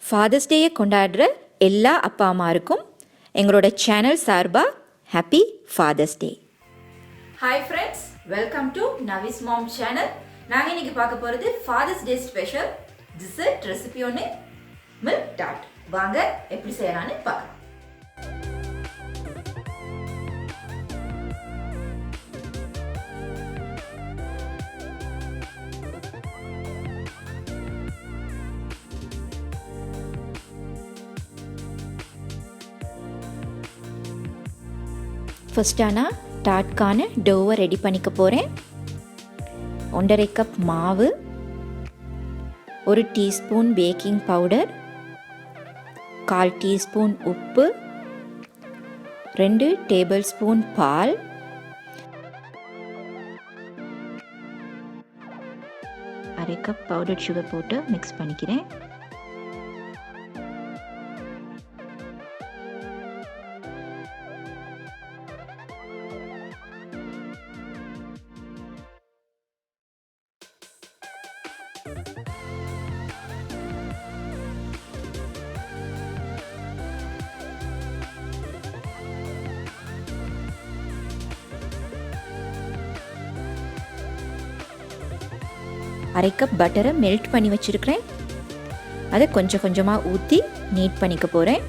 Fathers டேயை கொண்டாடுற எல்லா அப்பா அம்மாருக்கும் எங்களோட சேனல் சார்பாக happy father's day. Hi friends, welcome to Navi's mom channel. நாங்கள் இன்னைக்கு பார்க்க போகிறது father's day special dessert recipe ஒன்று, மில்க் டார்ட். வாங்க எப்படி செய்யலான்னு பார்க்கலாம். ஃபஸ்ட்டாக நான் டார்ட்கான டோவை ரெடி பண்ணிக்க போகிறேன். 1.5 கப் மாவு, 1 டீஸ்பூன் பேக்கிங் பவுடர், 1/4 டீஸ்பூன் உப்பு, 2 டேபிள் ஸ்பூன் பால், 1/2 கப் பவுடர் சுகர் போட்டு மிக்ஸ் பண்ணிக்கிறேன். அரை கப் பட்டரை மெல்ட் பண்ணி வச்சுருக்கிறேன். அதை கொஞ்சம் கொஞ்சமாக ஊற்றி நீட் பண்ணிக்க போகிறேன்.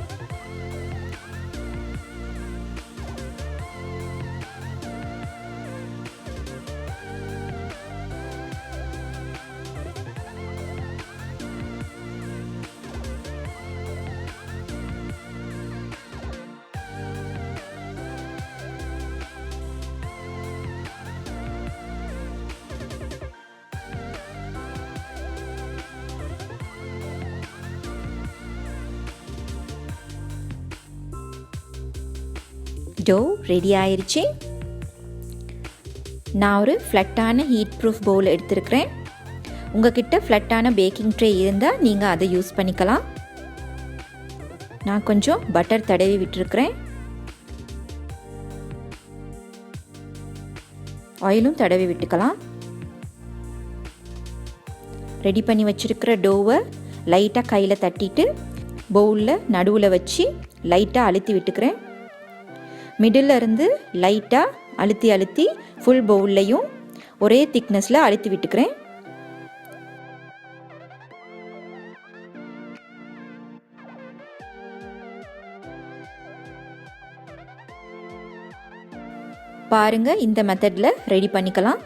டோ ரெடி ஆயிடுச்சு. நான் ஒரு ஃப்ளட்டான ஹீட் ப்ரூஃப் பவுல் எடுத்துருக்கிறேன். உங்ககிட்ட ஃப்ளட்டான பேக்கிங் ட்ரே இருந்தால் நீங்கள் அதை யூஸ் பண்ணிக்கலாம். நான் கொஞ்சம் பட்டர் தடவி விட்டுருக்கிறேன். ஆயிலும் தடவி விட்டுக்கலாம். ரெடி பண்ணி வச்சுருக்கிற டோவை லைட்டாக கையில் தட்டிட்டு பவுலில் நடுவில் வச்சு லைட்டாக அழுத்தி விட்டுக்கிறேன். மிடில் இருந்து லைட்டாக அழுத்தி அழுத்தி ஃபுல் பவுல்லையும் ஒரே திக்னஸில் அழுத்தி விட்டுக்கிறேன். பாருங்க, இந்த மெத்தடில் ரெடி பண்ணிக்கலாம்.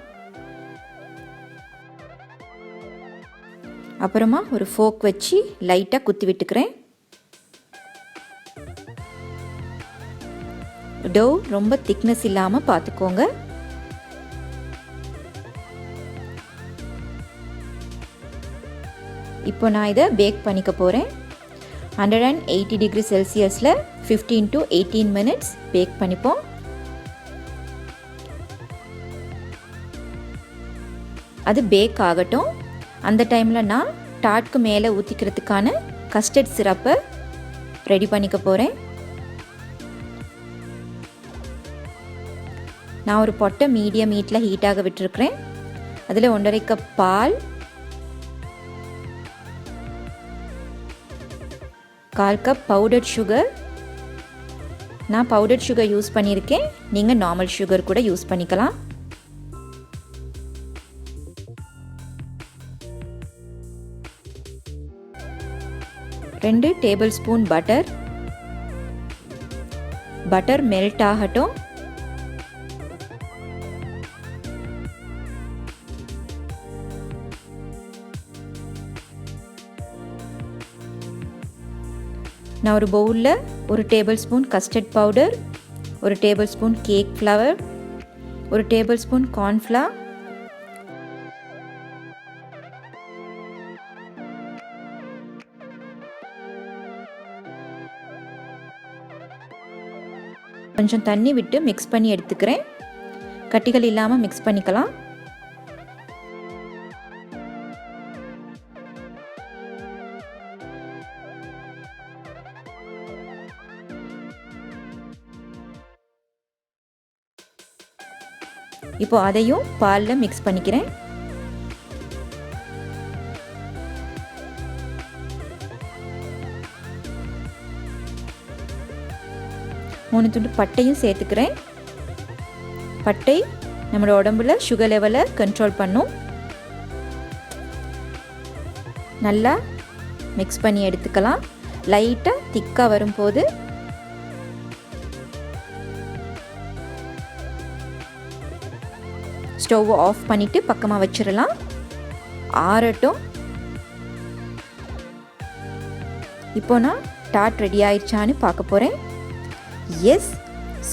அப்புறமா ஒரு ஃபோக் வச்சு லைட்டாக குத்தி விட்டுக்கிறேன். டோ ரொம்ப திக்னஸ் இல்லாமல் பார்த்துக்கோங்க. இப்போ நான் இதை பேக் பண்ணிக்க போகிறேன். 180 டிகிரி செல்சியஸில் 15 to 18 மினிட்ஸ் பேக் பண்ணிப்போம். அது பேக் ஆகட்டும். அந்த டைமில் நான் டார்ட்க்கு மேலே ஊற்றிக்கிறதுக்கான கஸ்டர்ட் சிரப்பை ரெடி பண்ணிக்க போகிறேன். நான் ஒரு பொட்டை மீடியம் ஹீட்டில் ஹீட்டாக விட்டுருக்கிறேன். அதில் 1.5 கப் பால், 1/4 கப் பவுடர் சுகர். நான் பவுடர் சுகர் யூஸ் பண்ணியிருக்கேன். நீங்கள் நார்மல் சுகர் கூட யூஸ் பண்ணிக்கலாம். ரெண்டு table spoon butter. Butter melt ஆகட்டும். நான் ஒரு பவுலில் 1 table spoon custard powder, 1 table spoon cake flower, 1 table spoon cornflour, கொஞ்சம் தண்ணி விட்டு மிக்ஸ் பண்ணி எடுத்துக்கிறேன். கட்டிகள் இல்லாமல் மிக்ஸ் பண்ணிக்கலாம். இப்போ அதையும் பாலில் மிக்ஸ் பண்ணிக்கிறேன். 3 துண்டு பட்டையும் சேர்த்துக்கிறேன். பட்டை நம்மளோட உடம்புல சுகர் லெவலை கண்ட்ரோல் பண்ணும். நல்லா மிக்ஸ் பண்ணி எடுத்துக்கலாம். லைட்டாக திக்காக வரும்போது ஸ்டவ் ஆஃப் பண்ணிவிட்டு பக்கமாக வச்சிடலாம். ஆறட்டும். இப்போ நான் டார்ட் ரெடி ஆயிடுச்சான்னு பார்க்க போகிறேன். எஸ்,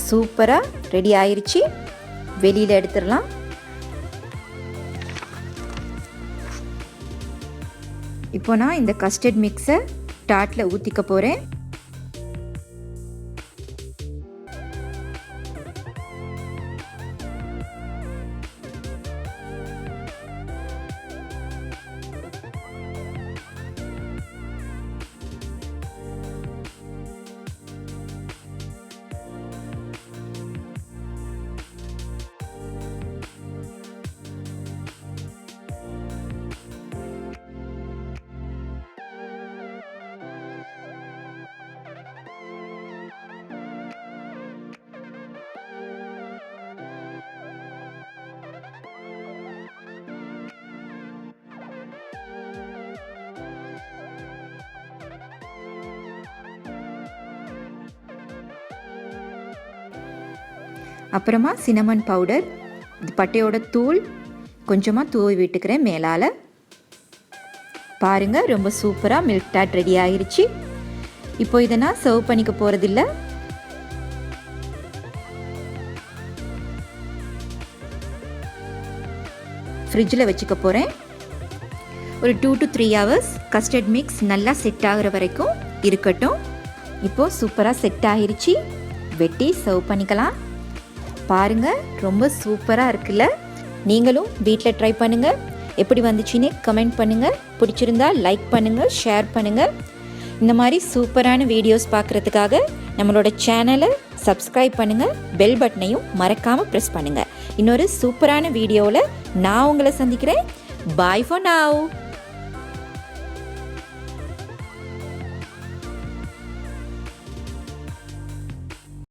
சூப்பராக ரெடி ஆயிடுச்சு. வெளியில் எடுத்துடலாம். இப்போ நான் இந்த கஸ்டர்ட் மிக்ஸை டார்ட்டில் ஊற்றிக்க போகிறேன். அப்புறமா சினமன் பவுடர், இது பட்டையோட தூள் கொஞ்சமாக தூவி விட்டுக்கிறேன் மேலால். பாருங்கள், ரொம்ப சூப்பராக மில்க் டார்ட் ரெடி ஆகிருச்சு. இப்போ இதை நான் சர்வ் பண்ணிக்க போகிறதில்ல. ஃப்ரிட்ஜில் வச்சுக்க போகிறேன். ஒரு 2 to 3 hours கஸ்டர்ட் மிக்ஸ் நல்லா செட் ஆகிற வரைக்கும் இருக்கட்டும். இப்போது சூப்பராக செட் ஆகிருச்சு. வெட்டி சர்வ் பண்ணிக்கலாம். பாருங்கள், ரொம்ப சூப்பராக இருக்குல்ல. நீங்களும் வீட்டில் ட்ரை பண்ணுங்கள். எப்படி வந்துச்சுன்னு கமெண்ட் பண்ணுங்கள். பிடிச்சிருந்தா லைக் பண்ணுங்கள், ஷேர் பண்ணுங்கள். இந்த மாதிரி சூப்பரான வீடியோஸ் பார்க்குறதுக்காக நம்மளோட சேனலை சப்ஸ்கிரைப் பண்ணுங்கள். பெல் பட்டனையும் மறக்காமல் ப்ரெஸ் பண்ணுங்கள். இன்னொரு சூப்பரான வீடியோவில் நான் உங்களை சந்திக்கிறேன். பாய் ஃபார் நவ்.